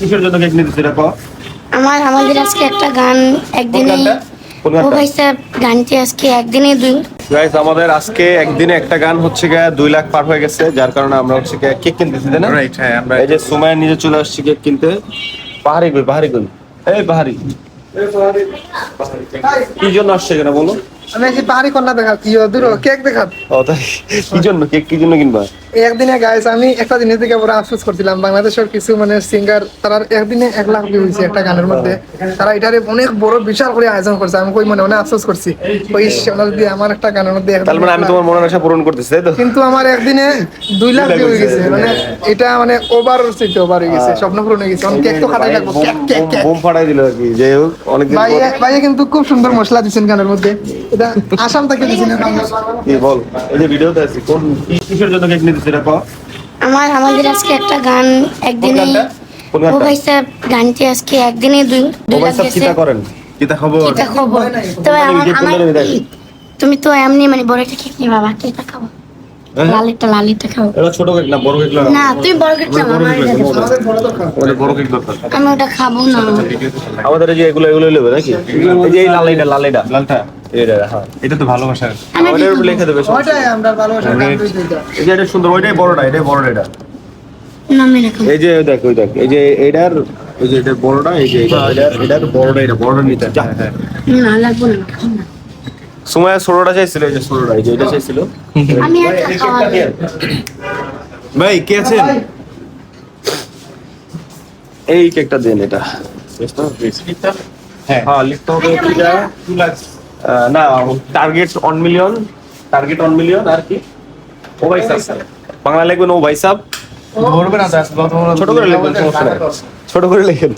কিসের জন্য কেক নিতেছিস এটা? আমাদের আজকে একটা গান একদিনে ও ভাই সাহেব গানটি আজকে একদিনে দুই গাইস আমাদের আজকে একদিনে একটা গান হচ্ছে গিয়ে 2 লাখ পার হয়ে গেছে, যার কারণে আমরা হচ্ছে গিয়ে কেক কিনতেছি, তাই না? রাইট, হ্যাঁ আমরা এই যে সুমাইয়া নিজে চলে আসছে কেক কিনতে। পাহাড়ি কই এই পাহাড়ি কি জন্য আসছে এখানে বলো? আমি আজকে পাহাড়ি কন্যা দেখাচ্ছি দূর কেক দেখাত ও তাই, কি জন্য কেক কি জন্য কিনবা? একদিনে গাইস আমি একটা জিনিস থেকে বড় আফসোস করছিলাম, বাংলাদেশের কিছু মানে সিঙ্গার তারা একদিনে 1 লাখ ভিউ হয়েছে একটা গানের মধ্যে, তারা এটারে অনেক বড় বিশাল করে আয়োজন করছে। আমি কই মনে আফসোস করছি ওই ওনার দিয়ে আমার একটা গানের মধ্যে তার মানে আমি তোমার মনের আশা পূরণ করতেছি, তাই তো? কিন্তু আমার একদিনে 2 লাখ ভিউ হয়ে গেছে, মানে এটা মানে ওভার হয়ে গেছে, স্বপ্ন পূরণ হয়ে গেছে। কেক তো খাটাই লাগবে, কেক বোম ফাটাই দিল আর কি। যাই হোক, অনেকদিন পর ভাই কিন্তু খুব সুন্দর মশলা দিচ্ছেন গানের মধ্যে, এটা আসাম থেকে দিয়েছেন। কি বল, এই যে ভিডিওতে আছি কোন কিসের জন্য কেক নিতেছিস এটা? আমাদের আজকে একটা গান একদিনে কোন ও গানটা? ভাই সাহেব গানটি আজকে একদিনে দুই ও ভাই লাখ সব গেছে। কিটা করেন? কিতা খবর? কিটা খবর? তবে তুমি তো এমনি মানে বড় একটা কেক নিয়ে বাবা কেকটা খাবো, লালিটা খাবো। এটা ছোট কেক না বড় কেক? না তুমি বড় কেক খাও, আমার এটা দেবো। ওটা বড় কেক দরকার। আমি ওটা খাবো না। আমাদের এই যে এগুলো নেবে নাকি? এই যে এই লালটা লালটা এটা, হ্যাঁ এটা তো ভালোবাসার। আমি ওটার উপর লিখে দেবে সব। ওইটাই আমরা ভালোবাসার গান দুইটা। এই যে এটা সুন্দর, ওইটাই বড়টা, এটাই বড়টা এটা। না আমি রাখবো। এই যে দেখ ওই দেখ, এই যে এটার এই যে এটার বড়টা, এই যে এটার বড়টা, এটা বড়টা নিতে। হ্যাঁ না লাগবো না, খাবো না। সময় ষোলোটা চাইছিল, এই যে ষোলোটা, এই যে এটা চাইছিল। আমি একটা খাওয়া ভাই কে আছেন? এই কেকটা দেন এটা। হ্যাঁ হ্যাঁ লিখতে হবে কিটা 2 লাখ। না, টার্গেট 1 মিলিয়ন, টার্গেট 1 মিলিয়ন আর কি। ও ভাই সাহেব বাংলা লিখবেন, ও ভাই সাহেব ধরবে না দাস, ছোট করে লিখবেন, সমস্যা নাই, ছোট করে লিখেন,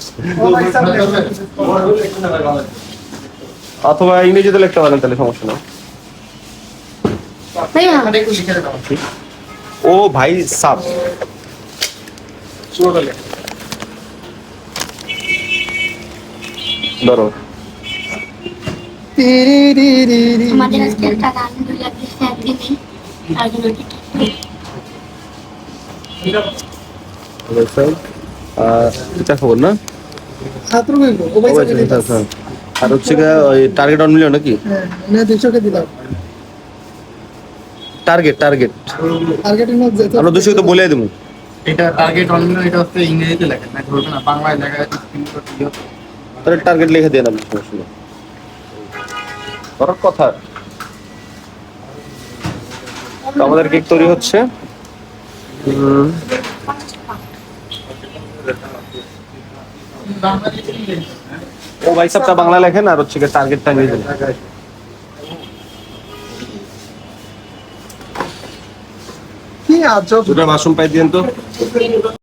অথবা ইংরেজিতে লিখতে পারেন, তাহলে সমস্যা নেই। ভাইয়া ও ভাই সাব ধরো। আমাদের আজকে একটা গান 2 লাখ গেছে একদিনে আর জন্য এটা খবর না? ছাত্র কইব ও ভাই সাথে দিতা। আর হচ্ছে ওই টার্গেট 1 মিলিয়ন নাকি? হ্যাঁ না 200 কে দিলাম। টার্গেট টার্গেটের মধ্যে যেত আমরা 200 তো বলে দেবো। এটা টার্গেট অন মিলিয়ন, এটা হচ্ছে ইংরেজিতে লেখা, না ধরবে না বাংলায় লেখা স্ক্রিনশট দিও। তাহলে টার্গেট লিখে দেন, আমি সমস্যা নেই। করার কথা। তো আমাদের কেক তৈরি হচ্ছে। ও ভাই সাহেবটা বাংলা লেখেন, আর হচ্ছে টার্গেটটা ইংরেজি লেখেন। কি আজব দুটো মাশরুম পাই দিয়েন তো।